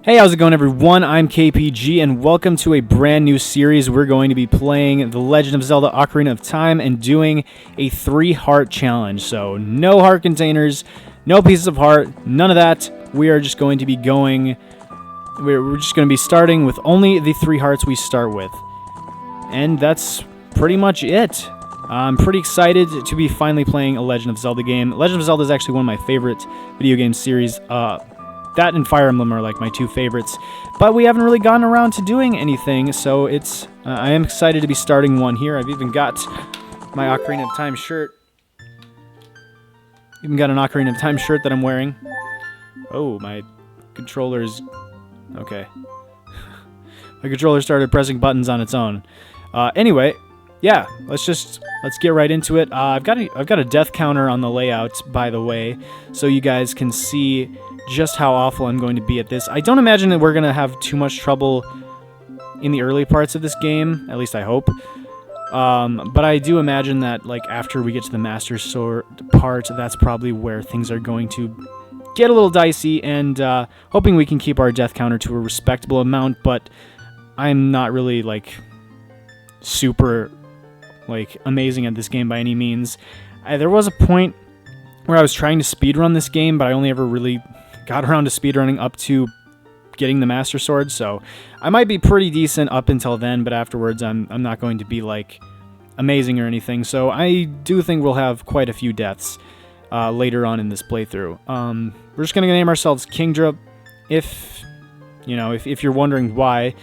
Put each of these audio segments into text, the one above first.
Hey, how's it going, everyone? I'm KPG, and welcome to a brand new series. We're going to be playing The Legend of Zelda Ocarina of Time and doing a 3-heart challenge. So, no heart containers, no pieces of heart, none of that. We are just going to be going... We're just going to be starting with only the 3 hearts we start with. And that's pretty much it. I'm pretty excited to be finally playing a Legend of Zelda game. Legend of Zelda is actually one of my favorite video game series. That and Fire Emblem are like my 2 favorites, but we haven't really gotten around to doing anything, so it's I am excited to be starting one here. I've even got my Ocarina of Time shirt. Even got an Ocarina of Time shirt that I'm wearing. Oh, my controller's... okay. My controller started pressing buttons on its own. Anyway, yeah, let's get right into it. I've got a death counter on the layout, by the way, so you guys can see just how awful I'm going to be at this. I don't imagine that we're going to have too much trouble in the early parts of this game, at least I hope. But I do imagine that, like, after we get to the Master Sword part, that's probably where things are going to get a little dicey, and hoping we can keep our death counter to a respectable amount, but I'm not really, like, super, like, amazing at this game by any means. There was a point where I was trying to speedrun this game, but I only ever really got around to speedrunning up to getting the Master Sword, so I might be pretty decent up until then, but afterwards I'm not going to be, like, amazing or anything, so I do think we'll have quite a few deaths later on in this playthrough. We're just going to name ourselves Kingdra. If you're wondering why,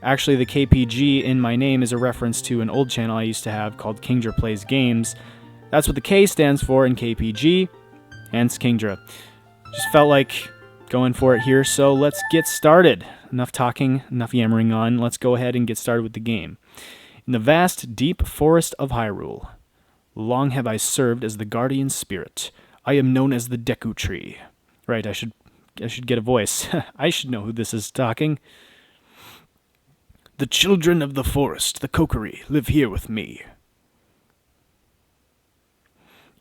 actually the KPG in my name is a reference to an old channel I used to have called Kingdra Plays Games. That's what the K stands for in KPG, hence Kingdra. Just felt like going for it here, so let's get started. Enough talking, enough yammering on. Let's go ahead and get started with the game. In the vast, deep forest of Hyrule, long have I served as the guardian spirit. I am known as the Deku Tree. Right, I should get a voice. I should know who this is talking. The children of the forest, the Kokiri, live here with me.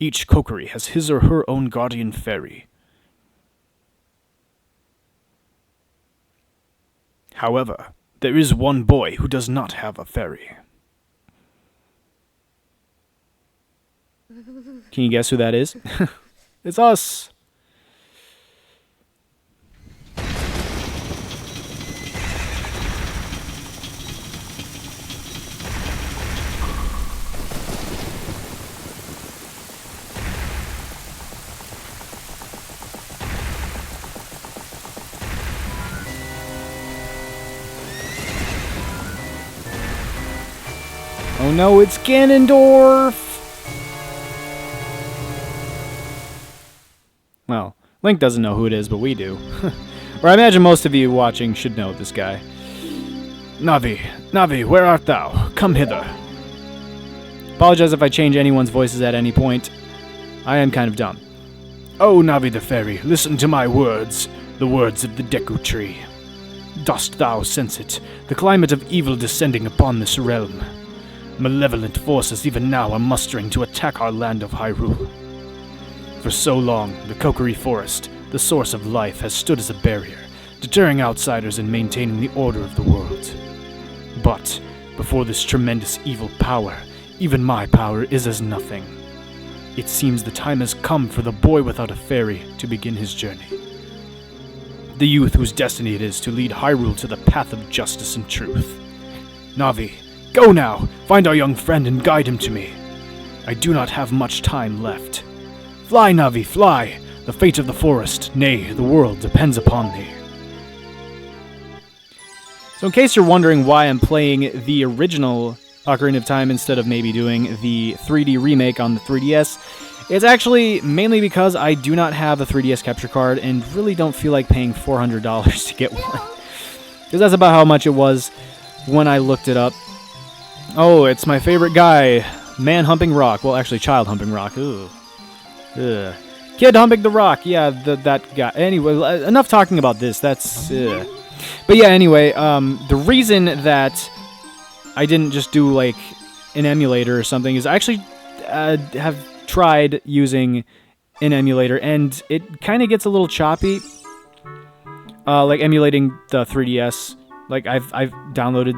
Each Kokiri has his or her own guardian fairy. However, there is one boy who does not have a fairy. Can you guess who that is? It's us! Oh no, it's Ganondorf! Well, Link doesn't know who it is, but we do. Or I imagine most of you watching should know this guy. Navi, where art thou? Come hither. Apologize if I change anyone's voices at any point. I am kind of dumb. Oh, Navi the fairy, listen to my words, the words of the Deku Tree. Dost thou sense it, the climate of evil descending upon this realm? Malevolent forces even now are mustering to attack our land of Hyrule. For so long, the Kokiri Forest, the source of life, has stood as a barrier, deterring outsiders and maintaining the order of the world. But, before this tremendous evil power, even my power is as nothing. It seems the time has come for the boy without a fairy to begin his journey. The youth whose destiny it is to lead Hyrule to the path of justice and truth. Navi, go now! Find our young friend and guide him to me. I do not have much time left. Fly, Navi, fly! The fate of the forest, nay, the world, depends upon thee. So in case you're wondering why I'm playing the original Ocarina of Time instead of maybe doing the 3D remake on the 3DS, it's actually mainly because I do not have a 3DS capture card and really don't feel like paying $400 to get one. Because that's about how much it was when I looked it up. Oh, it's my favorite guy, man humping rock. Well, actually, child humping rock. Ooh. Ugh. Kid humping the rock. Yeah, that guy. Anyway, enough talking about this. That's... But yeah, anyway, the reason that I didn't just do, like, an emulator or something is I actually have tried using an emulator, and it kind of gets a little choppy. like emulating the 3DS. Like I've downloaded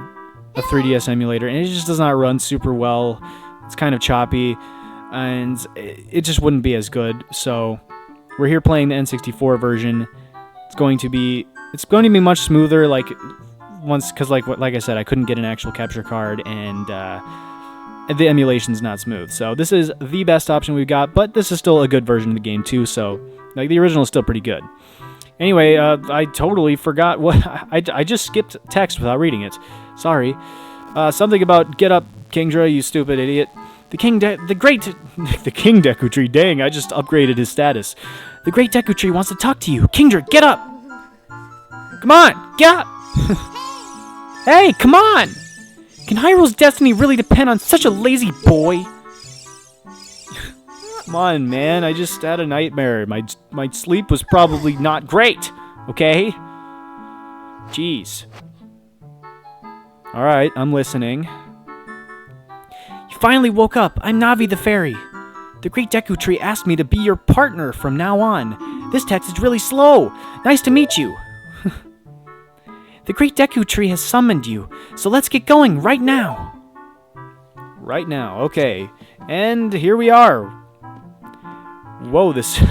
a 3DS emulator, and it just does not run super well. It's kind of choppy, and it just wouldn't be as good. So we're here playing the N64 version. It's going to be much smoother. Like because like I said, I couldn't get an actual capture card, and the emulation's not smooth. So this is the best option we've got, but this is still a good version of the game too. So like the original is still pretty good. Anyway, I totally forgot what I just skipped text without reading it. Sorry. Something about get up, Kingdra, you stupid idiot. The King Deku Tree. Dang, I just upgraded his status. The Great Deku Tree wants to talk to you. Kingdra, get up. Come on, get up. Hey, come on. Can Hyrule's destiny really depend on such a lazy boy? Come on, man. I just had a nightmare. My sleep was probably not great. Okay? Jeez. Alright, I'm listening. You finally woke up. I'm Navi the Fairy. The Great Deku Tree asked me to be your partner from now on. This text is really slow. Nice to meet you. The Great Deku Tree has summoned you, so let's get going right now. Right now, okay. And here we are. Whoa, this...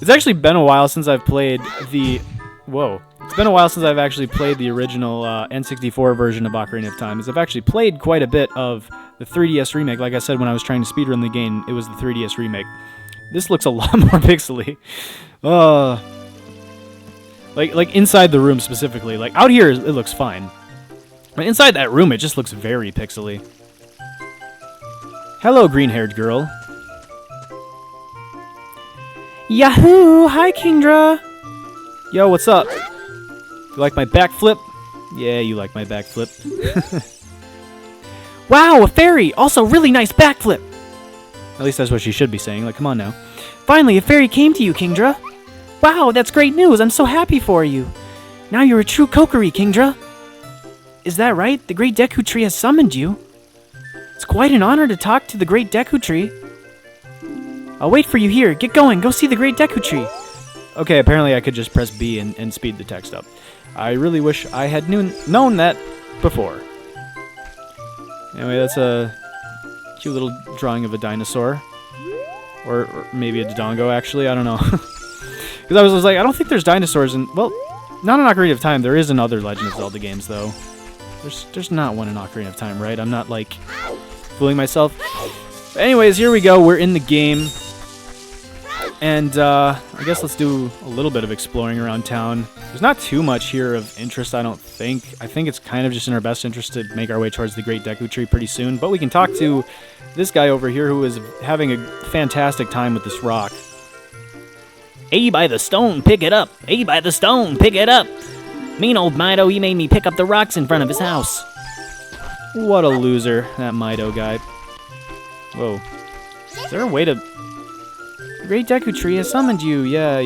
It's actually been a while since I've played the... Whoa. It's been a while since I've actually played the original N64 version of Ocarina of Time, as I've actually played quite a bit of the 3DS remake. Like I said, when I was trying to speedrun the game, it was the 3DS remake. This looks a lot more pixely. Like inside the room specifically. Like out here, it looks fine. But inside that room, it just looks very pixely. Hello, green-haired girl. Yahoo! Hi, Kingdra! Yo, what's up? You like my backflip? Yeah, you like my backflip. Wow, a fairy! Also, really nice backflip! At least that's what she should be saying. Like, come on now. Finally, a fairy came to you, Kingdra! Wow, that's great news! I'm so happy for you! Now you're a true Kokiri, Kingdra! Is that right? The Great Deku Tree has summoned you? It's quite an honor to talk to the Great Deku Tree. I'll wait for you here. Get going. Go see the Great Deku Tree. Okay, apparently I could just press B and speed the text up. I really wish I had known that before. Anyway, that's a cute little drawing of a dinosaur. Or maybe a Dodongo, actually. I don't know. Because I was like, I don't think there's dinosaurs in... Well, not in Ocarina of Time. There is in other Legend of Zelda games, though. There's not one in Ocarina of Time, right? I'm not, like, fooling myself. Anyways, here we go. We're in the game. And I guess let's do a little bit of exploring around town. There's not too much here of interest, I don't think. I think it's kind of just in our best interest to make our way towards the Great Deku Tree pretty soon. But we can talk to this guy over here who is having a fantastic time with this rock. Hey, by the stone, pick it up. Hey, by the stone, pick it up. Mean old Mido, he made me pick up the rocks in front of his house. What a loser, that Mido guy. Whoa. Is there a way to... The Great Deku Tree has summoned you. Yeah.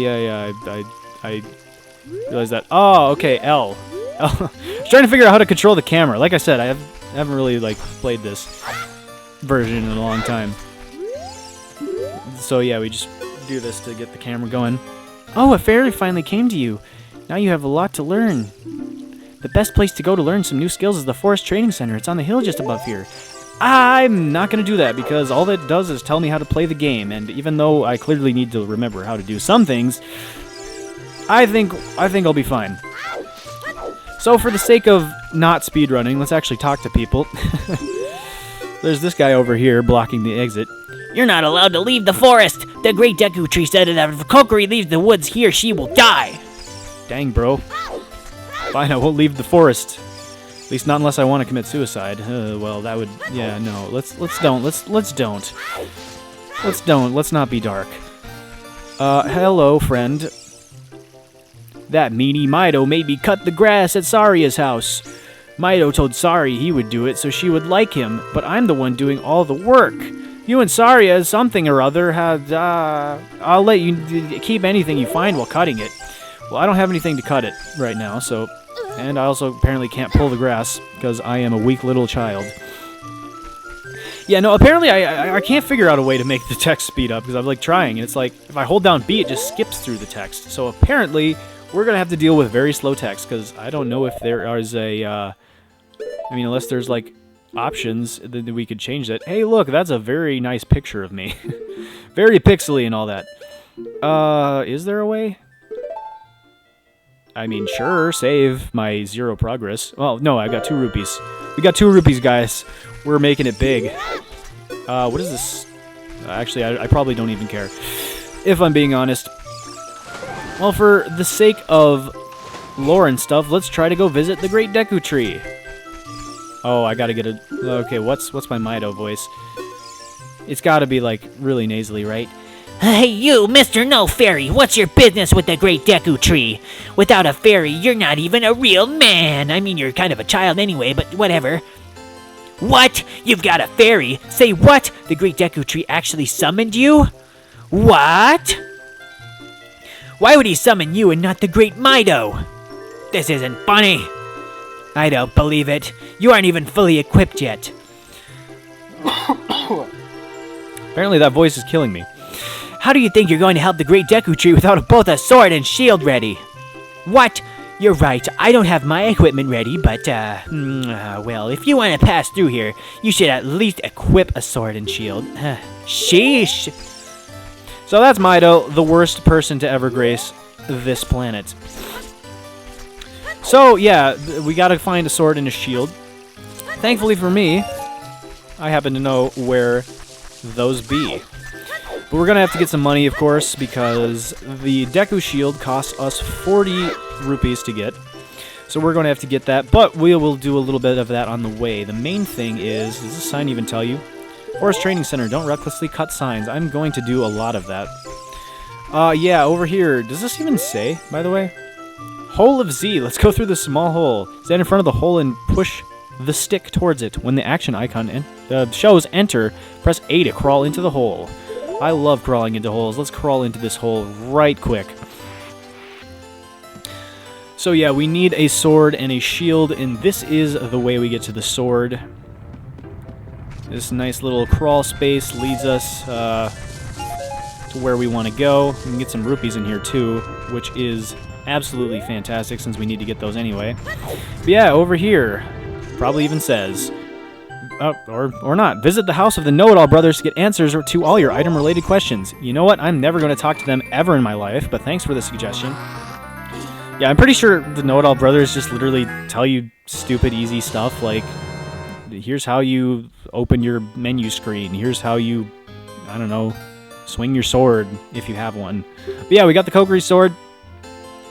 I realized that. Oh, okay, L. I was trying to figure out how to control the camera. Like I said, I haven't really, like, played this version in a long time. So, yeah, we just do this to get the camera going. Oh, a fairy finally came to you. Now you have a lot to learn. The best place to go to learn some new skills is the Forest Training Center. It's on the hill just above here. I'm not going to do that because all that does is tell me how to play the game, and even though I clearly need to remember how to do some things, I think I'll be fine. So for the sake of not speedrunning, let's actually talk to people. There's this guy over here blocking the exit. You're not allowed to leave the forest! The Great Deku Tree said that if Kokiri leaves the woods, he or she will die! Dang, bro. Fine, I won't leave the forest. At least not unless I want to commit suicide. Well, that would... Yeah, no. Let's don't. Let's not be dark. Hello, friend. That meanie Mido made me cut the grass at Saria's house. Mido told Sari he would do it so she would like him, but I'm the one doing all the work. You and Saria, something or other, had, I'll let you keep anything you find while cutting it. Well, I don't have anything to cut it right now, so... And I also apparently can't pull the grass, because I am a weak little child. Yeah, no, apparently I can't figure out a way to make the text speed up, because I'm, like, trying, and it's like, if I hold down B, it just skips through the text. So apparently, we're going to have to deal with very slow text, because I don't know if there is a... I mean, unless there's, like, options that we could change that. Hey, look, that's a very nice picture of me. Very pixely and all that. Is there a way? I mean, sure, save my 0 progress. Well, no, I got 2 rupees. We got 2 rupees, guys. We're making it big. What is this? Actually, I probably don't even care, if I'm being honest. Well, for the sake of lore and stuff, let's try to go visit the Great Deku Tree. Oh, I gotta get a... Okay, what's my Mido voice? It's gotta be, like, really nasally, right? Hey, you, Mr. No Fairy, what's your business with the Great Deku Tree? Without a fairy, you're not even a real man. I mean, you're kind of a child anyway, but whatever. What? You've got a fairy? Say what? The Great Deku Tree actually summoned you? What? Why would he summon you and not the Great Mido? This isn't funny. I don't believe it. You aren't even fully equipped yet. Apparently that voice is killing me. How do you think you're going to help the Great Deku Tree without both a sword and shield ready? What? You're right, I don't have my equipment ready, but, well, if you want to pass through here, you should at least equip a sword and shield. Sheesh. So that's Mido, the worst person to ever grace this planet. So, yeah, we gotta find a sword and a shield. Thankfully for me, I happen to know where those be. But we're gonna have to get some money, of course, because the Deku Shield costs us 40 rupees to get. So we're gonna have to get that, but we will do a little bit of that on the way. The main thing is, does this sign even tell you? Forest Training Center, don't recklessly cut signs. I'm going to do a lot of that. Yeah, over here, does this even say, by the way? Hole of Z, let's go through the small hole. Stand in front of the hole and push the stick towards it. When the action icon shows enter, press A to crawl into the hole. I love crawling into holes. Let's crawl into this hole right quick. So yeah, we need a sword and a shield, and this is the way we get to the sword. This nice little crawl space leads us to where we want to go. We can get some rupees in here too, which is absolutely fantastic since we need to get those anyway. But yeah, over here, probably even says... or not. Visit the house of the Know-It-All Brothers to get answers to all your item-related questions. You know what? I'm never going to talk to them ever in my life, but thanks for the suggestion. Yeah, I'm pretty sure the Know-It-All Brothers just literally tell you stupid, easy stuff, like, here's how you open your menu screen. Here's how you, I don't know, swing your sword, if you have one. But yeah, we got the Kokiri sword.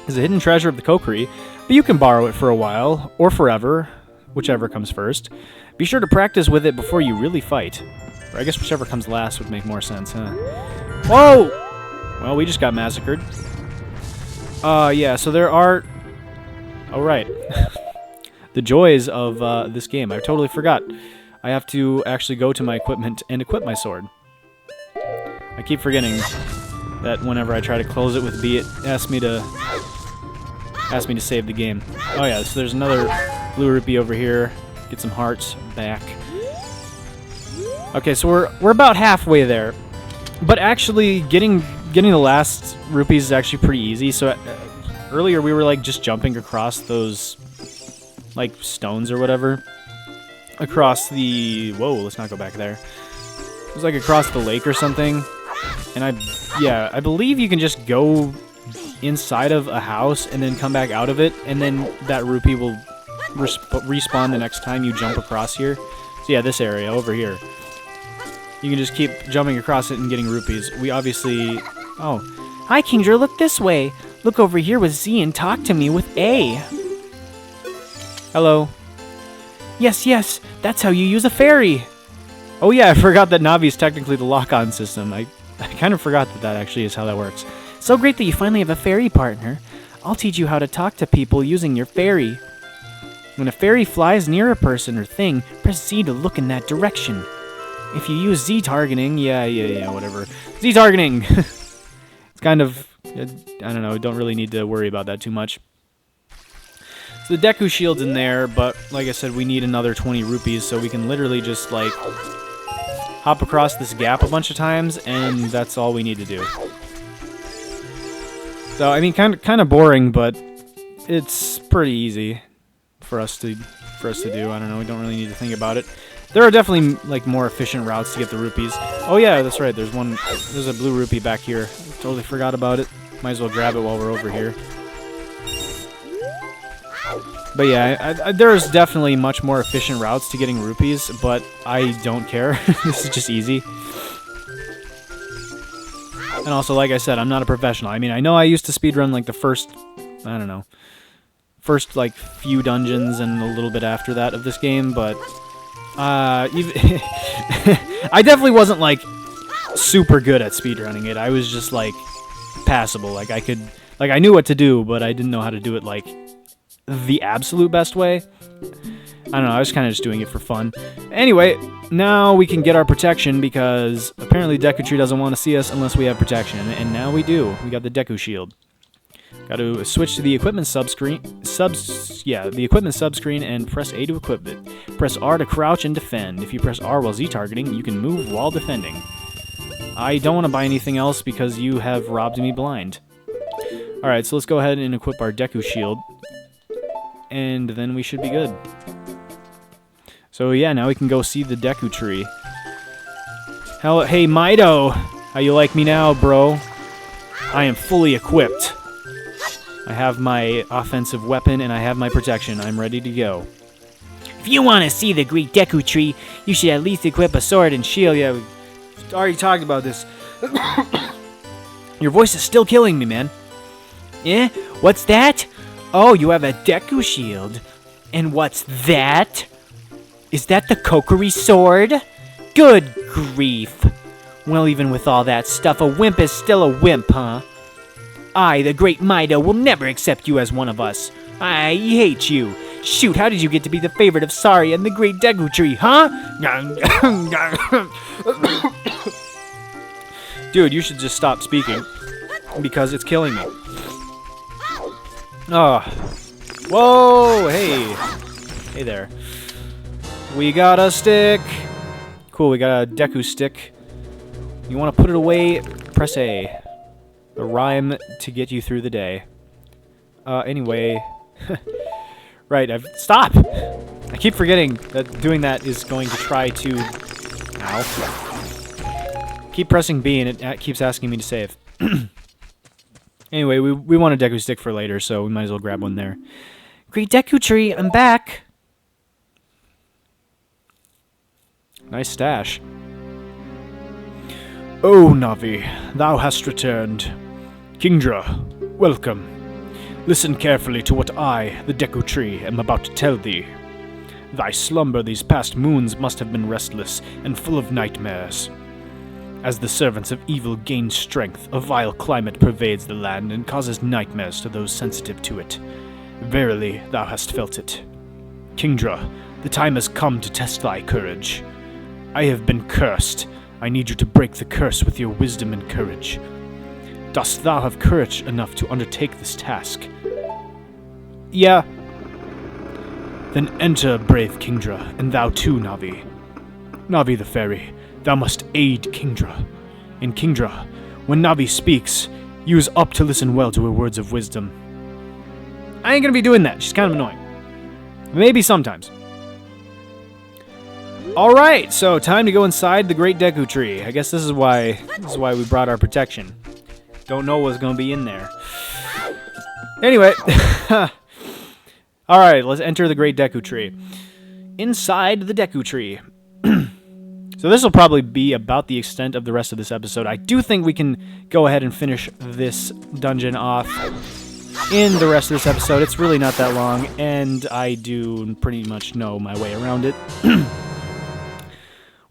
It's a hidden treasure of the Kokiri, but you can borrow it for a while, or forever, whichever comes first. Be sure to practice with it before you really fight. Or I guess whichever comes last would make more sense, huh? Whoa! Well, we just got massacred. Yeah, so there are... Oh, right. The joys of this game. I totally forgot. I have to actually go to my equipment and equip my sword. I keep forgetting that whenever I try to close it with B, it asks me to save the game. Oh yeah, so there's another blue rupee over here. Get some hearts back. Okay, so we're about halfway there. But actually, getting the last rupees is actually pretty easy. So earlier we were like just jumping across those like stones or whatever. Across the... Whoa, let's not go back there. It was like across the lake or something. And I believe you can just go inside of a house and then come back out of it. And then that rupee will respawn the next time you jump across here. So yeah, this area over here. You can just keep jumping across it and getting rupees. We obviously... Oh. Hi, Kingdra, look this way. Look over here with Z and talk to me with A. Hello. Yes, that's how you use a fairy. Oh yeah, I forgot that Navi is technically the lock-on system. I kind of forgot that actually is how that works. So great that you finally have a fairy partner. I'll teach you how to talk to people using your fairy. When a fairy flies near a person or thing, press Z to look in that direction. If you use Z targeting, yeah, whatever. Z targeting! It's kind of, I don't know, don't really need to worry about that too much. So the Deku Shield's in there, but like I said, we need another 20 rupees, so we can literally just, like, hop across this gap a bunch of times, and that's all we need to do. So I mean, kind of boring, but it's pretty easy for us to do. I don't know. We don't really need to think about it. There are definitely like more efficient routes to get the rupees. Oh yeah, that's right. There's a blue rupee back here. Totally forgot about it. Might as well grab it while we're over here. But yeah, there's definitely much more efficient routes to getting rupees, but I don't care. This is just easy. And also, like I said, I'm not a professional. I mean, I know I used to speedrun like the first, I don't know, first like few dungeons and a little bit after that of this game, but even I definitely wasn't like super good at speedrunning it. I was just like passable. Like I knew what to do, but I didn't know how to do it like the absolute best way. I don't know, I was kind of just doing it for fun. Anyway, now we can get our protection because apparently Deku Tree doesn't want to see us unless we have protection, and now we do. We got the Deku Shield. Got to switch to the equipment subscreen, the equipment subscreen, and press A to equip it. Press R to crouch and defend. If you press R while Z targeting, you can move while defending. I don't want to buy anything else because you have robbed me blind. Alright, so let's go ahead and equip our Deku Shield, and then we should be good. So yeah, now we can go see the Deku Tree. Hey Mido! How you like me now, bro? I am fully equipped. I have my offensive weapon and I have my protection. I'm ready to go. If you want to see the Great Deku Tree, you should at least equip a sword and shield. Yeah, we already talked about this. Your voice is still killing me, man. Eh? What's that? Oh, you have a Deku Shield. And what's that? Is that the Kokiri sword? Good grief. Well, even with all that stuff, a wimp is still a wimp, huh? I, the great Mido, will never accept you as one of us. I hate you. Shoot, how did you get to be the favorite of Sari and the Great Deku Tree, huh? Dude, you should just stop speaking because it's killing me. Oh. Whoa, hey. Hey there. We got a stick. Cool, we got a Deku stick. You want to put it away? Press A. A rhyme to get you through the day. Anyway. Right, stop! I keep forgetting that doing that is going to try to... Ow. Keep pressing B and it keeps asking me to save. Anyway, we want a Deku stick for later, so we might as well grab one there. Great Deku Tree, I'm back! Nice stash. Oh, Navi, thou hast returned. Kingdra, welcome. Listen carefully to what I, the Deku Tree, am about to tell thee. Thy slumber these past moons must have been restless and full of nightmares. As the servants of evil gain strength, a vile climate pervades the land and causes nightmares to those sensitive to it. Verily, thou hast felt it. Kingdra, the time has come to test thy courage. I have been cursed. I need you to break the curse with your wisdom and courage. Dost thou have courage enough to undertake this task? Yeah. Then enter, brave Kingdra, and thou too, Navi. Navi the fairy, thou must aid Kingdra. In Kingdra, when Navi speaks, use up to listen well to her words of wisdom. I ain't gonna be doing that. She's kind of annoying. Maybe sometimes. Alright, so time to go inside the Great Deku Tree. I guess this is why we brought our protection. Don't know what's gonna be in there. Anyway. Alright, let's enter the Great Deku Tree. Inside the Deku Tree. So this will probably be about the extent of the rest of this episode. I do think we can go ahead and finish this dungeon off in the rest of this episode. It's really not that long, and I do pretty much know my way around it.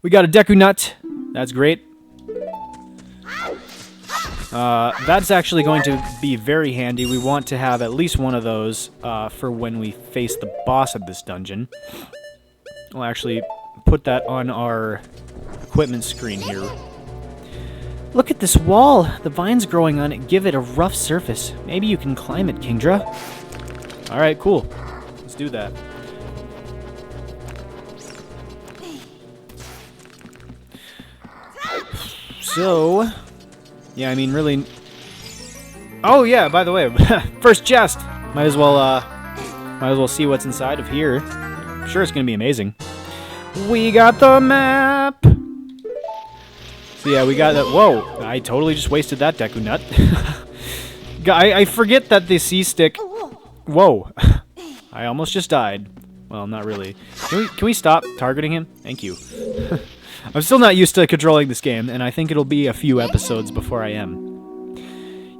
We got a Deku Nut. That's great. That's actually going to be very handy. We want to have at least one of those for when we face the boss of this dungeon. We'll actually put that on our equipment screen here. Look at this wall. The vines growing on it give it a rough surface. Maybe you can climb it, Kingdra. Alright, cool. Let's do that. So, yeah, I mean, really, Oh yeah, by the way, first chest. Might as well see what's inside of here. I'm sure it's gonna be amazing. We got the map. So yeah, we got that. Whoa, I totally just wasted that Deku Nut. I forget that the C-stick. Whoa, I almost just died. Well, not really. Can we stop targeting him? Thank you. I'm still not used to controlling this game, and I think it'll be a few episodes before I am.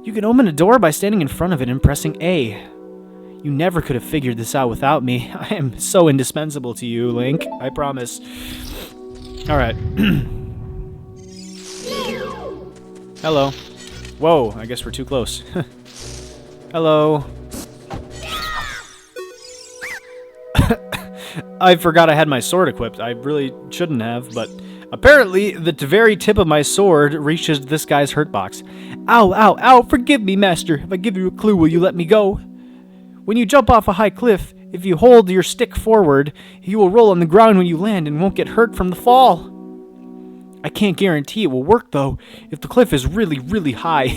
You can open a door by standing in front of it and pressing A. You never could have figured this out without me. I am so indispensable to you, Link. I promise. Alright. Hello. Whoa, I guess we're too close. Hello. I forgot I had my sword equipped. I really shouldn't have, but apparently the very tip of my sword reaches this guy's hurt box. Ow, ow, ow, forgive me, master. If I give you a clue, will you let me go? When you jump off a high cliff, if you hold your stick forward, you will roll on the ground when you land and won't get hurt from the fall. I can't guarantee it will work, though, if the cliff is really, really high.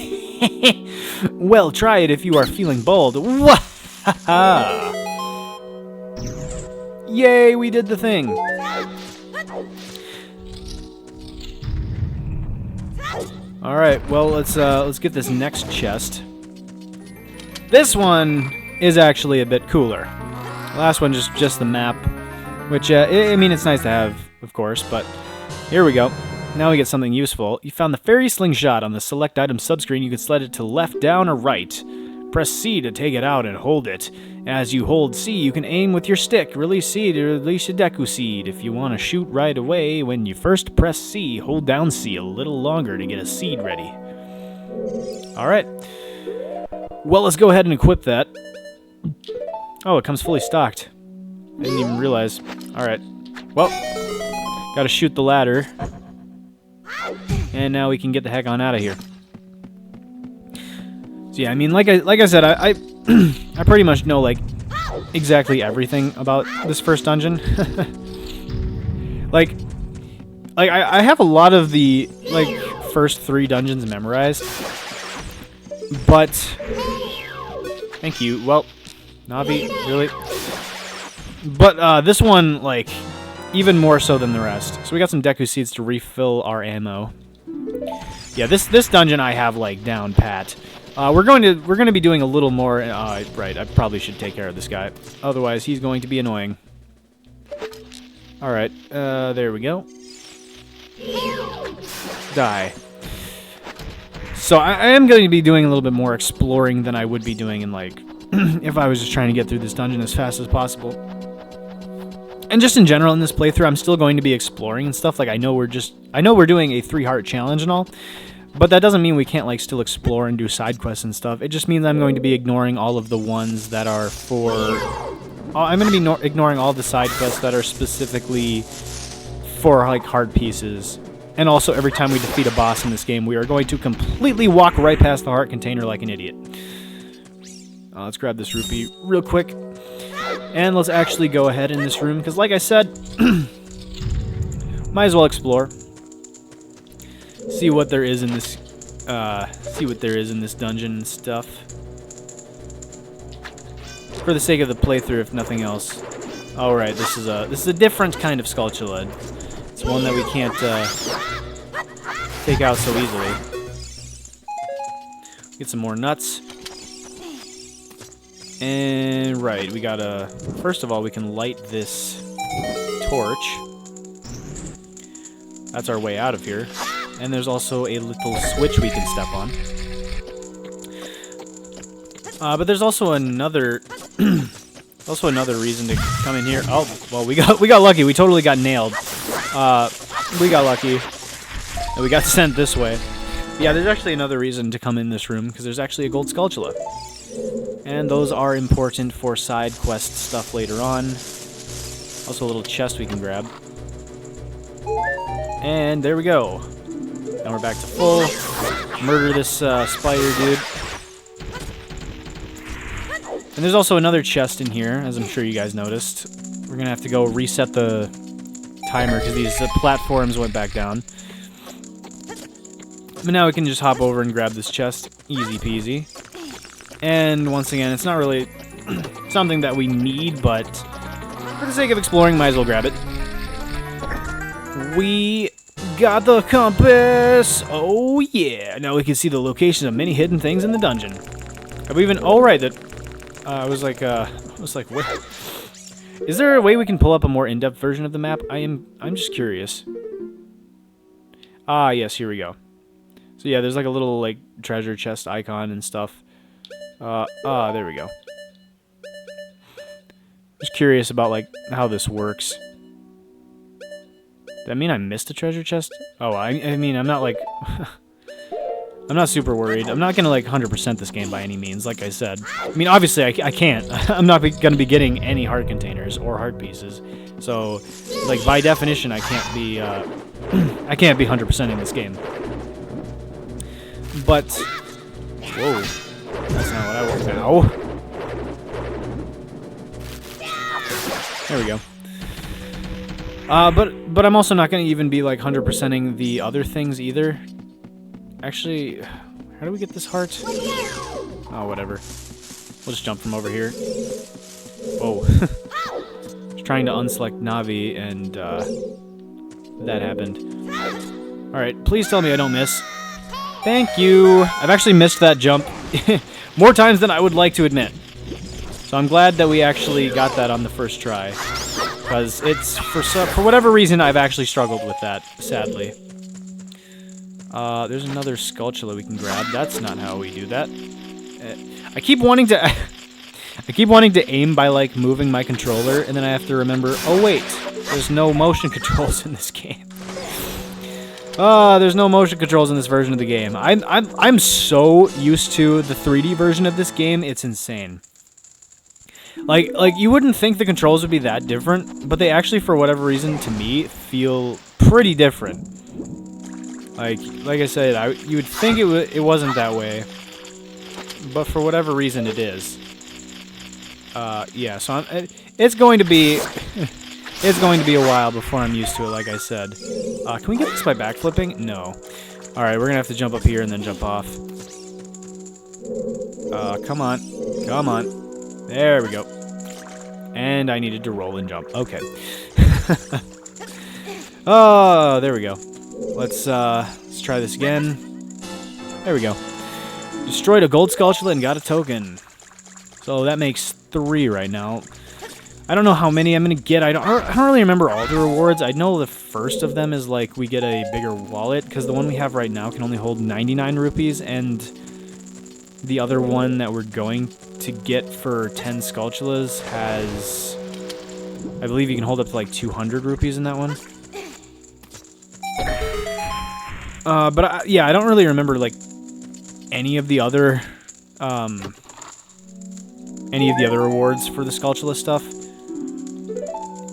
Well, try it if you are feeling bold. Wahaha! Yay, we did the thing. All right, well, let's get this next chest. This one is actually a bit cooler. The last one just the map, which I mean it's nice to have, of course, but here we go. Now we get something useful. You found the fairy slingshot on the select item subscreen. You can slide it to left, down, or right. Press C to take it out and hold it. As you hold C, you can aim with your stick. Release C to release a Deku Seed. If you want to shoot right away, when you first press C, hold down C a little longer to get a seed ready. Alright. Well, let's go ahead and equip that. Oh, it comes fully stocked. I didn't even realize. Alright. Well, gotta shoot the ladder. And now we can get the heck on out of here. So yeah, I mean, like I said, I pretty much know like exactly everything about this first dungeon. like I have a lot of the like first 3 dungeons memorized, but thank you. Well, Navi, really, but this one like even more so than the rest. So we got some Deku Seeds to refill our ammo. Yeah, this dungeon I have like down pat. We're going to be doing a little more. Right, I probably should take care of this guy. Otherwise, he's going to be annoying. All right, there we go. Die. So I am going to be doing a little bit more exploring than I would be doing in like if I was just trying to get through this dungeon as fast as possible. And just in general in this playthrough, I'm still going to be exploring and stuff. Like I know we're doing a 3-heart challenge and all, but that doesn't mean we can't like still explore and do side quests and stuff. It just means I'm going to be ignoring all of the ones that are for. I'm going to be ignoring all the side quests that are specifically for like hard pieces. And also, every time we defeat a boss in this game, we are going to completely walk right past the heart container like an idiot. Let's grab this rupee real quick. And let's actually go ahead in this room, because like I said, might as well explore. See what there is in this dungeon and stuff. For the sake of the playthrough, if nothing else. Alright, this is a different kind of Skulltula. It's one that we can't take out so easily. Get some more nuts. And right, we gotta, first of all, we can light this torch. That's our way out of here. And there's also a little switch we can step on. But there's also another reason to come in here. Oh, well, we got lucky. We totally got nailed. We got lucky. And we got sent this way. Yeah, there's actually another reason to come in this room, because there's actually a gold Skulltula. And those are important for side quest stuff later on. Also a little chest we can grab. And there we go. Now we're back to full. Murder this spider dude. And there's also another chest in here, as I'm sure you guys noticed. We're going to have to go reset the timer because these platforms went back down. But now we can just hop over and grab this chest. Easy peasy. And once again, it's not really something that we need, but for the sake of exploring, might as well grab it. We got the compass! Oh yeah! Now we can see the location of many hidden things in the dungeon. Have we even... Oh, right, that... I was like, what? Is there a way we can pull up a more in-depth version of the map? I'm just curious. Ah, yes, here we go. So yeah, there's like a little, like, treasure chest icon and stuff. There we go. Just curious about, like, how this works. Does that mean I missed a treasure chest? Oh, I mean, I'm not, like... I'm not super worried. I'm not gonna, like, 100% this game by any means, like I said. I mean, obviously, I can't. I'm not gonna be getting any heart containers or heart pieces. So, like, by definition, I can't be, I can't be 100%ing this game. But... Whoa. That's not what I want now. There we go. But I'm also not going to even be like 100%ing the other things either. Actually, how do we get this heart? Oh, whatever. We'll just jump from over here. Whoa. Just trying to unselect Navi, and that happened. Alright, please tell me I don't miss. Thank you! I've actually missed that jump more times than I would like to admit. So I'm glad that we actually got that on the first try. Because it's, for whatever reason, I've actually struggled with that, sadly. There's another Skulltula we can grab. That's not how we do that. I keep wanting to... I keep wanting to aim by, like, moving my controller, and then I have to remember, oh wait, there's no motion controls in this game. There's no motion controls in this version of the game. I'm so used to the 3D version of this game, it's insane. Like you wouldn't think the controls would be that different, but they actually, for whatever reason, to me, feel pretty different. Like I said, you would think it wasn't that way, but for whatever reason, it is. Yeah, so it's going to be it's going to be a while before I'm used to it, like I said. Can we get this by backflipping? No. All right, we're gonna have to jump up here and then jump off. Come on, come on. There we go. And I needed to roll and jump. Okay. Oh, there we go. Let's try this again. There we go. Destroyed a gold Skulltula and got a token. So that makes 3 right now. I don't know how many I'm gonna get. I don't really remember all the rewards. I know the first of them is like we get a bigger wallet, because the one we have right now can only hold 99 rupees, and the other one that we're going to get for 10 Skulltulas has, I believe you can hold up to like 200 rupees in that one. But yeah, I don't really remember like any of the other rewards for the Skulltula stuff.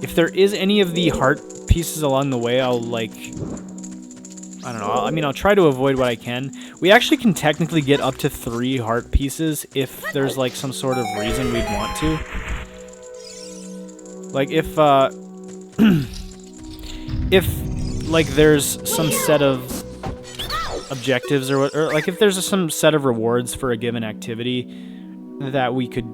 If there is any of the heart pieces along the way, I'll like, I don't know, I mean, I'll try to avoid what I can. We actually can technically get up to 3 heart pieces if there's like some sort of reason we'd want to. Like if if like there's some set of objectives or like if there's some set of rewards for a given activity that we could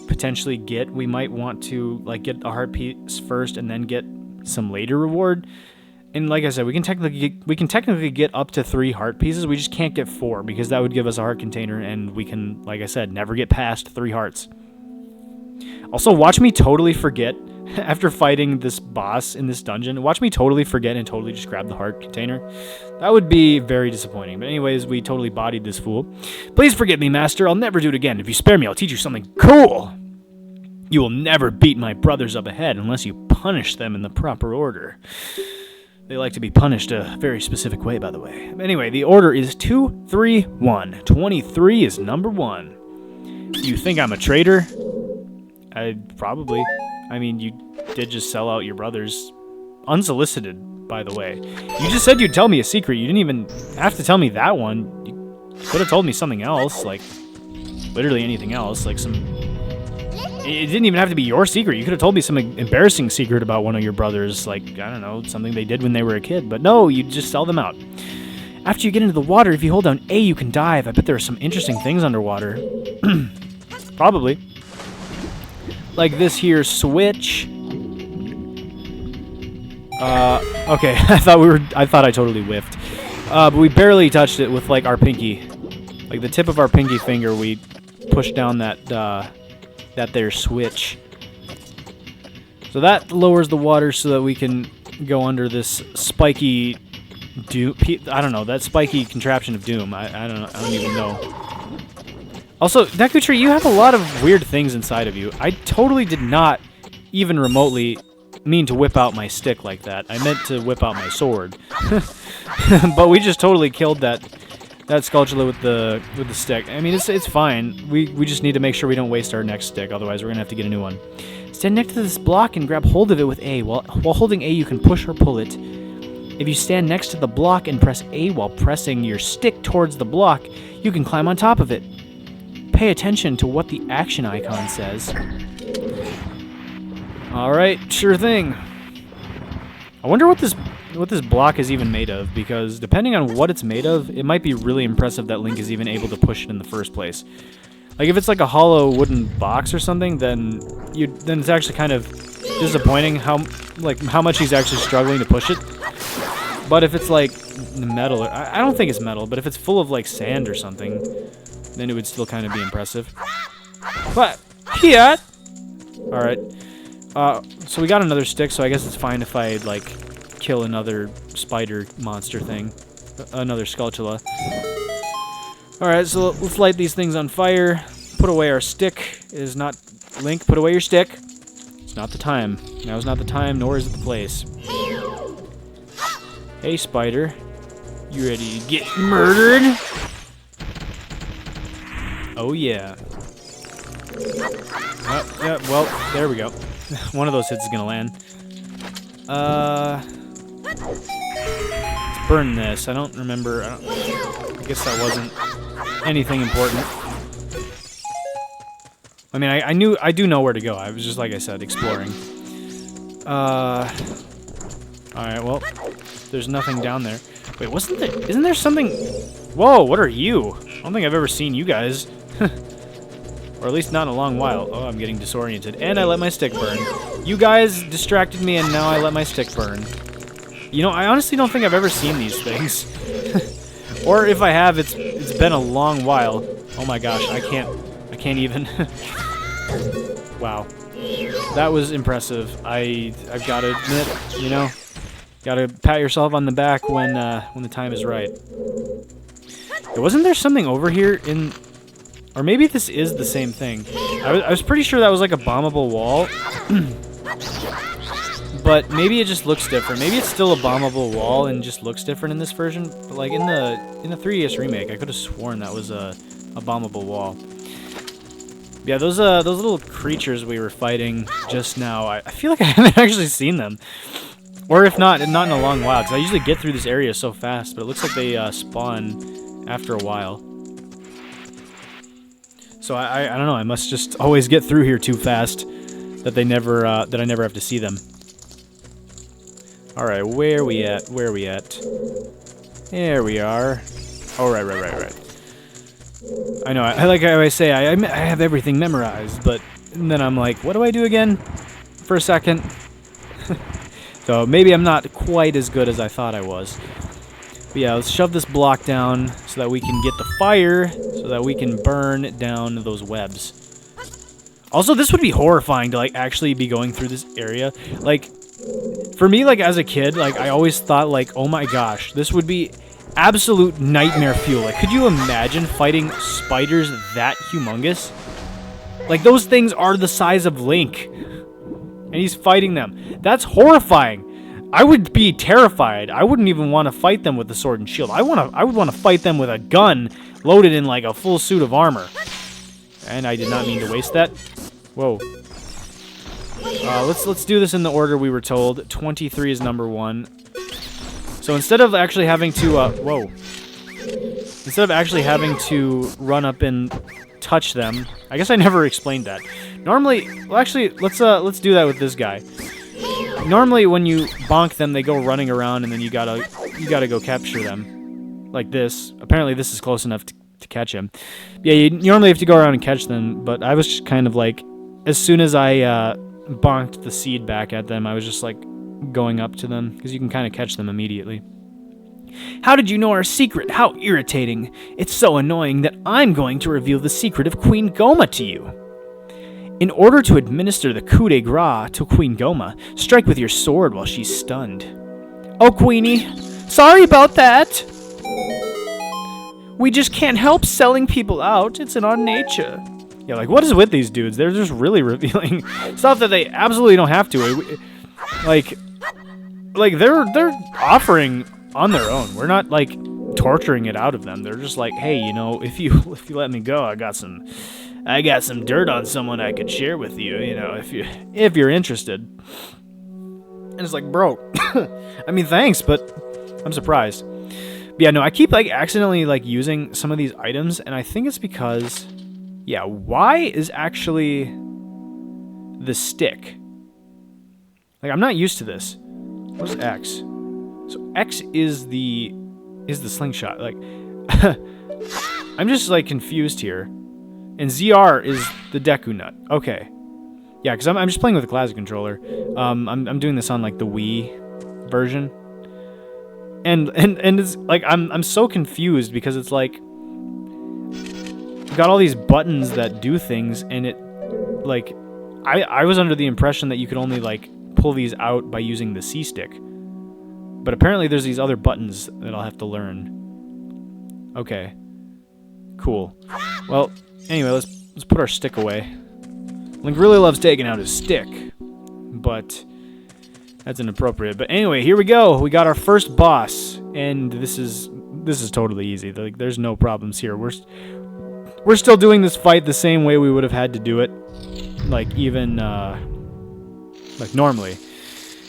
potentially get, we might want to like get a heart piece first and then get some later reward. And like I said, we can technically get up to 3 heart pieces. We just can't get 4 because that would give us a heart container, and we can, like I said, never get past 3 hearts. Also, watch me totally forget after fighting this boss in this dungeon. Watch me totally forget and totally just grab the heart container. That would be very disappointing. But anyways, we totally bodied this fool. Please forgive me, master. I'll never do it again. If you spare me, I'll teach you something cool. You will never beat my brothers up ahead unless you punish them in the proper order. They like to be punished a very specific way, by the way. Anyway, the order is 2, 3, 1. 23 is number 1. You think I'm a traitor? Probably. I mean, you did just sell out your brothers. Unsolicited, by the way. You just said you'd tell me a secret. You didn't even have to tell me that one. You could have told me something else, like literally anything else, like some... It didn't even have to be your secret. You could have told me some embarrassing secret about one of your brothers, like, I don't know, something they did when they were a kid. But no, you just sell them out. After you get into the water, if you hold down A, you can dive. I bet there are some interesting things underwater. Probably. Like this here switch. Okay, I thought I totally whiffed. But we barely touched it with like our pinky. Like the tip of our pinky finger, we pushed down that there switch. So that lowers the water so that we can go under this spiky I don't know, that spiky contraption of doom. I don't know, I don't even know. Also, Deku Tree, you have a lot of weird things inside of you. I totally did not even remotely mean to whip out my stick like that. I meant to whip out my sword. But we just totally killed that Skulltula with the stick. I mean, it's fine. We just need to make sure we don't waste our next stick, otherwise we're gonna have to get a new one. Stand next to this block and grab hold of it with A. While holding A, you can push or pull it. If you stand next to the block and press A while pressing your stick towards the block, you can climb on top of it. Pay attention to what the action icon says. Alright, sure thing. I wonder what this block is even made of, because depending on what it's made of, it might be really impressive that Link is even able to push it in the first place. Like if it's like a hollow wooden box or something, then it's actually kind of disappointing how much he's actually struggling to push it. But if it's like metal, I don't think it's metal, but if it's full of like sand or something, then it would still kind of be impressive. But yeah. All right. So we got another stick, so I guess it's fine if I like kill another spider monster thing, another Skulltula. All right, so let's light these things on fire. Put away our stick. It is not Link. Put away your stick. It's not the time. Now is not the time, nor is it the place. Hey, spider. You ready to get murdered? Oh yeah. Yeah. Well, there we go. One of those hits is gonna land. Let's burn this. I don't remember. I guess that wasn't anything important. I mean, I do know where to go. I was just, like I said, exploring. Alright, well, there's nothing down there. Wait, isn't there something? Whoa, what are you? I don't think I've ever seen you guys. Or at least not in a long while. Oh, I'm getting disoriented. And I let my stick burn. You guys distracted me, and now I let my stick burn. You know, I honestly don't think I've ever seen these things. Or if I have, it's been a long while. Oh my gosh, I can't even. Wow. That was impressive. I've got to admit, you know, gotta pat yourself on the back when the time is right. Wasn't there something over here in... Or maybe this is the same thing. I was pretty sure that was like a bombable wall. But maybe it just looks different. Maybe it's still a bombable wall and just looks different in this version. But like in the 3DS remake, I could have sworn that was a bombable wall. Yeah, those little creatures we were fighting just now, I feel like I haven't actually seen them. Or if not in a long while, because I usually get through this area so fast, but it looks like they spawn after a while. So I don't know, I must just always get through here too fast that I never have to see them. Alright, where we at? Where we at? There we are. Oh, right. I know, I like how I say, I have everything memorized, but then I'm like, what do I do again? For a second. So maybe I'm not quite as good as I thought I was. But yeah, let's shove this block down so that we can get the fire, so that we can burn down those webs. Also, this would be horrifying to, like, actually be going through this area. Like, for me, like, as a kid, like, I always thought, like, oh my gosh, this would be absolute nightmare fuel. Like, could you imagine fighting spiders that humongous? Like, those things are the size of Link. And he's fighting them. That's horrifying. I would be terrified. I wouldn't even want to fight them with the sword and shield. I would want to fight them with a gun loaded in like a full suit of armor. And I did not mean to waste that. Whoa. Let's do this in the order we were told. 23 is number 1. So instead of actually having to instead of actually having to run up and touch them, I guess I never explained that. Normally, well, actually, let's do that with this guy. Normally, when you bonk them, they go running around, and then you gotta go capture them, like this. Apparently, this is close enough to to catch him. Yeah, you normally have to go around and catch them, but I was just kind of like, as soon as I bonked the seed back at them, I was just like going up to them, because you can kind of catch them immediately. How did you know our secret? How irritating. It's so annoying that I'm going to reveal the secret of Queen Goma to you. In order to administer the coup de grace to Queen Goma, strike with your sword while she's stunned. Oh, Queenie, sorry about that. We just can't help selling people out. It's in our nature. Yeah, like, what is with these dudes? They're just really revealing stuff that they absolutely don't have to. Like they're offering on their own. We're not like torturing it out of them. They're just like, hey, you know, if you let me go, I got some dirt on someone I could share with you. You know, if you're interested. And it's like, bro, I mean, thanks, but I'm surprised. But yeah, no, I keep like accidentally like using some of these items, and I think it's because, yeah, Y is actually the stick. Like, I'm not used to this. What's X? So X is the slingshot. Like, I'm just like confused here. And ZR is the Deku Nut. Okay. Yeah, because I'm just playing with a classic controller. I'm doing this on like the Wii version. And it's like I'm so confused because it's like you've got all these buttons that do things, and it like I was under the impression that you could only like pull these out by using the C stick. But apparently there's these other buttons that I'll have to learn. Okay. Cool. Well, anyway, let's put our stick away. Link really loves taking out his stick, but that's inappropriate. But anyway, here we go. We got our first boss, and this is totally easy. Like, there's no problems here. We're still doing this fight the same way we would have had to do it, like even like normally.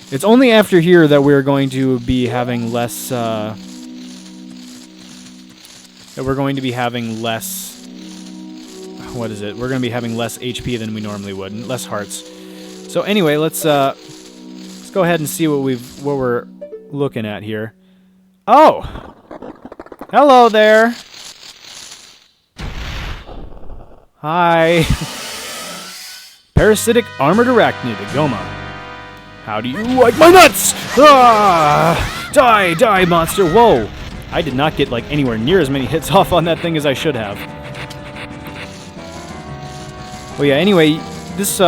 It's only after here that we're going to be having less. What is it? We're going to be having less HP than we normally would, and less hearts. So anyway, let's go ahead and see what we're looking at here. Oh, hello there. Hi. Parasitic armored arachnid, Goma. How do you like my nuts? Ah! Die, monster! Whoa! I did not get like anywhere near as many hits off on that thing as I should have. Well, yeah. Anyway, this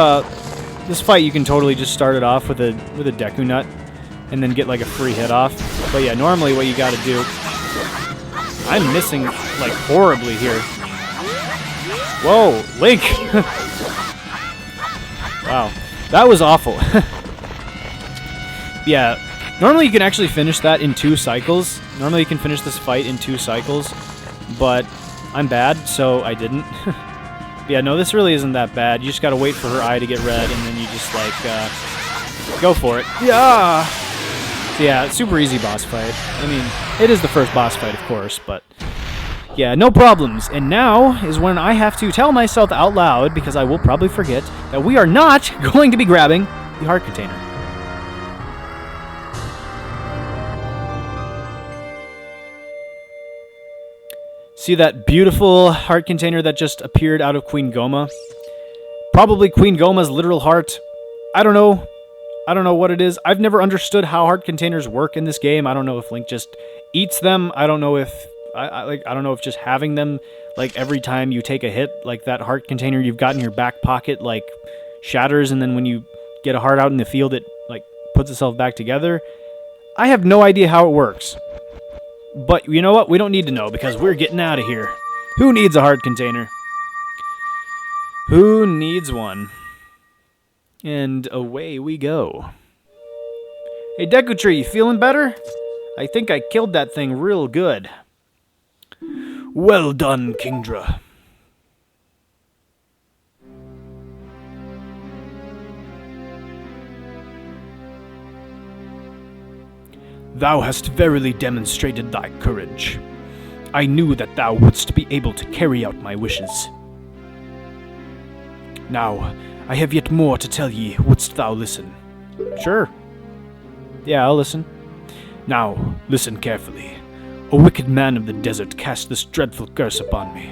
fight you can totally just start it off with a Deku Nut, and then get like a free hit off. But yeah, normally what you got to do. I'm missing like horribly here. Whoa, Link! Wow, that was awful. Yeah, normally you can actually finish that in 2 cycles. Normally you can finish this fight in 2 cycles, but I'm bad, so I didn't. Yeah, no, this really isn't that bad. You just gotta wait for her eye to get red, and then you just, like, go for it. Yeah! So yeah, super easy boss fight. I mean, it is the first boss fight, of course, but yeah, no problems. And now is when I have to tell myself out loud, because I will probably forget, that we are not going to be grabbing the heart container. See that beautiful heart container that just appeared out of Queen Goma? Probably Queen Goma's literal heart. I don't know. I don't know what it is. I've never understood how heart containers work in this game. I don't know if Link just eats them. I don't know if I don't know if just having them like every time you take a hit, like that heart container you've got in your back pocket like shatters, and then when you get a heart out in the field it like puts itself back together. I have no idea how it works. But you know what? We don't need to know, because we're getting out of here. Who needs a heart container? Who needs one? And away we go. Hey, Deku Tree, you feeling better? I think I killed that thing real good. Well done, Kingdra. Thou hast verily demonstrated thy courage. I knew that thou wouldst be able to carry out my wishes. Now, I have yet more to tell ye. Wouldst thou listen? Sure. Yeah, I'll listen. Now, listen carefully. A wicked man of the desert cast this dreadful curse upon me.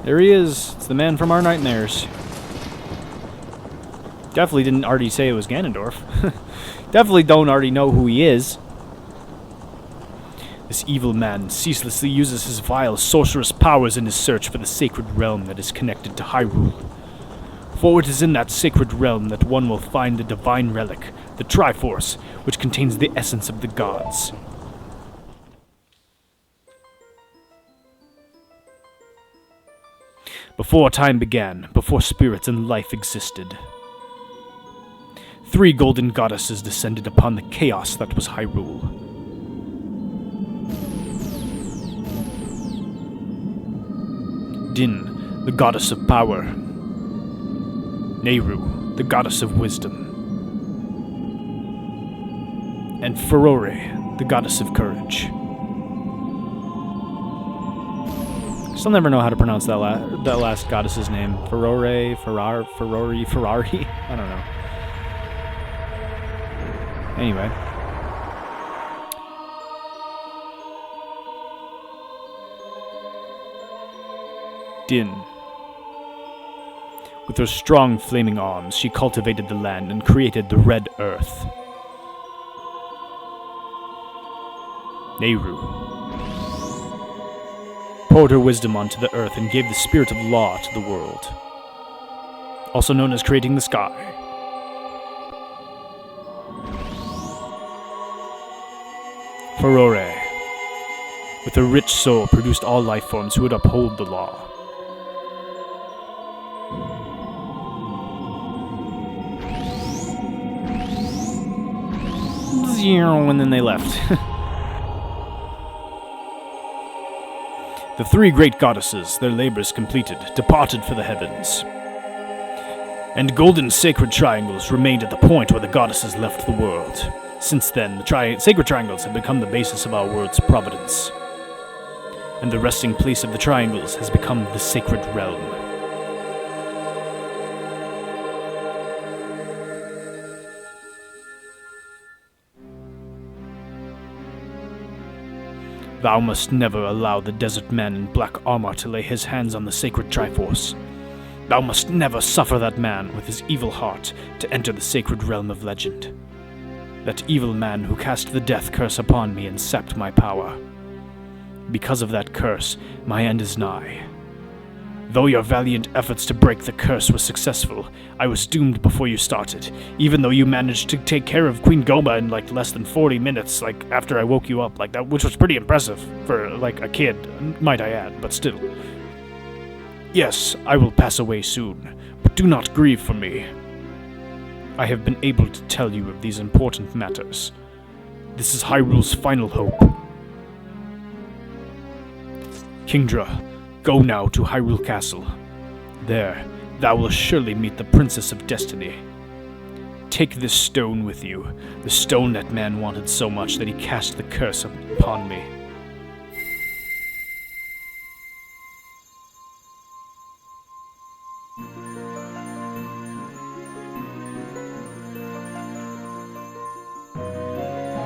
There he is. It's the man from our nightmares. Definitely didn't already say it was Ganondorf. Definitely don't already know who he is. This evil man ceaselessly uses his vile sorcerous powers in his search for the sacred realm that is connected to Hyrule. For it is in that sacred realm that one will find the divine relic, the Triforce, which contains the essence of the gods. Before time began, before spirits and life existed, 3 golden goddesses descended upon the chaos that was Hyrule. Din, the goddess of power. Nehru, the goddess of wisdom. And Furore, the goddess of courage. Still never know how to pronounce that last goddess's name. Ferrari? I don't know. Anyway. Din. With her strong flaming arms, she cultivated the land and created the Red Earth. Nehru poured her wisdom onto the earth and gave the spirit of law to the world, also known as creating the sky. Furore, with her rich soul, produced all life forms who would uphold the law. And then they left. The 3 great goddesses, their labors completed, departed for the heavens. And golden sacred triangles remained at the point where the goddesses left the world. Since then, the sacred triangles have become the basis of our world's providence. And the resting place of the triangles has become the sacred realm. Thou must never allow the desert man in black armor to lay his hands on the sacred Triforce. Thou must never suffer that man with his evil heart to enter the sacred realm of legend. That evil man who cast the death curse upon me and sapped my power. Because of that curse, my end is nigh. Though your valiant efforts to break the curse were successful, I was doomed before you started, even though you managed to take care of Queen Goma in less than 40 minutes, after I woke you up that, which was pretty impressive for a kid, might I add, but still. Yes, I will pass away soon, but do not grieve for me. I have been able to tell you of these important matters. This is Hyrule's final hope. Kingdra, go now to Hyrule Castle. There, thou wilt surely meet the Princess of Destiny. Take this stone with you, the stone that man wanted so much that he cast the curse upon me.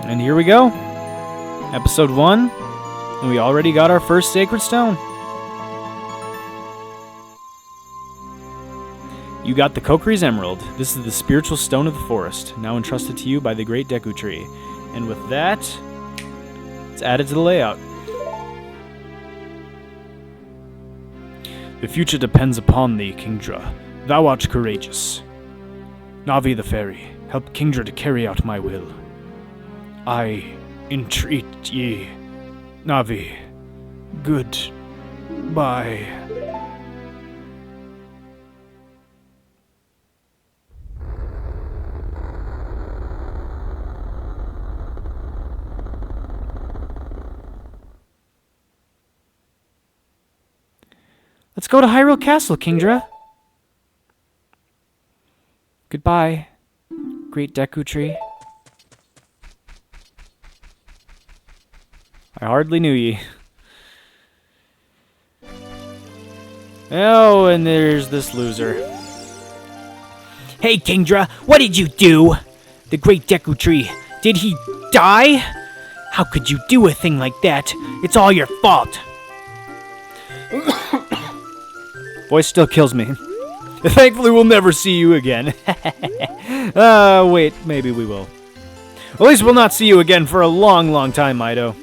And here we go. Episode 1. And we already got our first sacred stone. You got the Kokiri's Emerald. This is the spiritual stone of the forest, now entrusted to you by the Great Deku Tree. And with that, it's added to the layout. The future depends upon thee, Kingdra. Thou art courageous. Navi the fairy, help Kingdra to carry out my will. I entreat ye. Navi, goodbye. Let's go to Hyrule Castle, Kingdra. Goodbye, Great Deku Tree. I hardly knew ye. Oh, and there's this loser. Hey, Kingdra, what did you do? The Great Deku Tree, did he die? How could you do a thing like that? It's all your fault. Voice still kills me. Thankfully, we'll never see you again. Wait, maybe we will. At least we'll not see you again for a long, long time, Mido.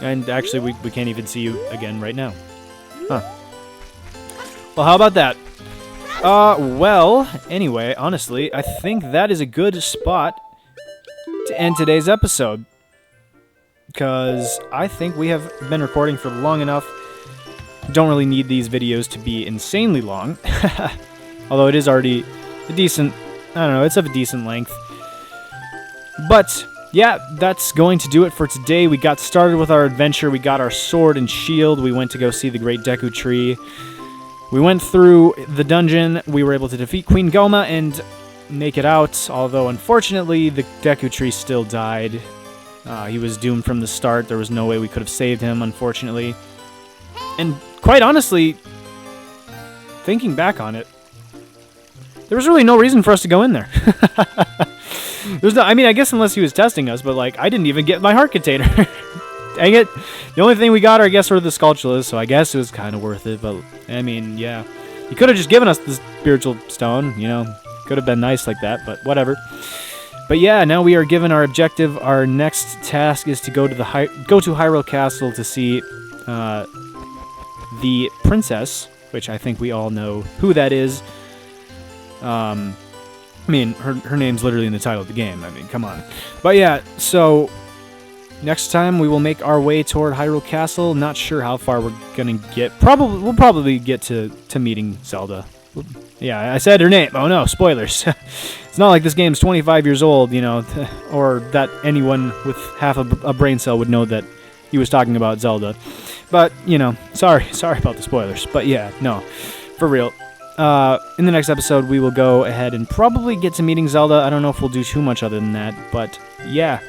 And actually, we can't even see you again right now. Huh. Well, how about that? Well, anyway, honestly, I think that is a good spot to end today's episode. Because I think we have been recording for long enough. Don't really need these videos to be insanely long. Although it is already a decent, I don't know, it's of a decent length. But, yeah, that's going to do it for today. We got started with our adventure. We got our sword and shield. We went to go see the Great Deku Tree. We went through the dungeon. We were able to defeat Queen Goma and make it out. Although, unfortunately, the Deku Tree still died. He was doomed from the start. There was no way we could have saved him, unfortunately. And quite honestly, thinking back on it, there was really no reason for us to go in there. There's no, I mean, I guess unless he was testing us, but like, I didn't even get my heart container. Dang it. The only thing we got, I guess, were the Skulltulas, so I guess it was kind of worth it, but, I mean, yeah. He could have just given us the spiritual stone, you know. Could have been nice like that, but whatever. But yeah, now we are given our objective. Our next task is to go to Hyrule Castle to see the princess, which I think we all know who that is. I mean, her name's literally in the title of the game. I mean, come on. But yeah, so next time we will make our way toward Hyrule Castle. Not sure how far we're gonna get. We'll probably get to meeting Zelda. Yeah, I said her name. Oh no, spoilers. It's not like this game's 25 years old, you know, or that anyone with half a brain cell would know that he was talking about Zelda. But, you know, sorry about the spoilers. But yeah, no, for real. In the next episode, we will go ahead and probably get to meeting Zelda. I don't know if we'll do too much other than that, but yeah.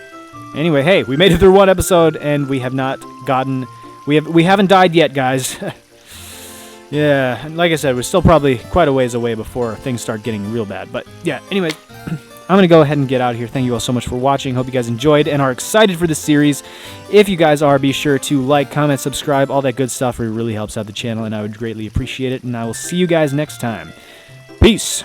Anyway, hey, we made it through one episode, and we have not gotten... We haven't died yet, guys. Yeah, and like I said, we're still probably quite a ways away before things start getting real bad. But yeah, anyway, I'm going to go ahead and get out of here. Thank you all so much for watching. Hope you guys enjoyed and are excited for this series. If you guys are, be sure to like, comment, subscribe, all that good stuff. It really helps out the channel, and I would greatly appreciate it. And I will see you guys next time. Peace!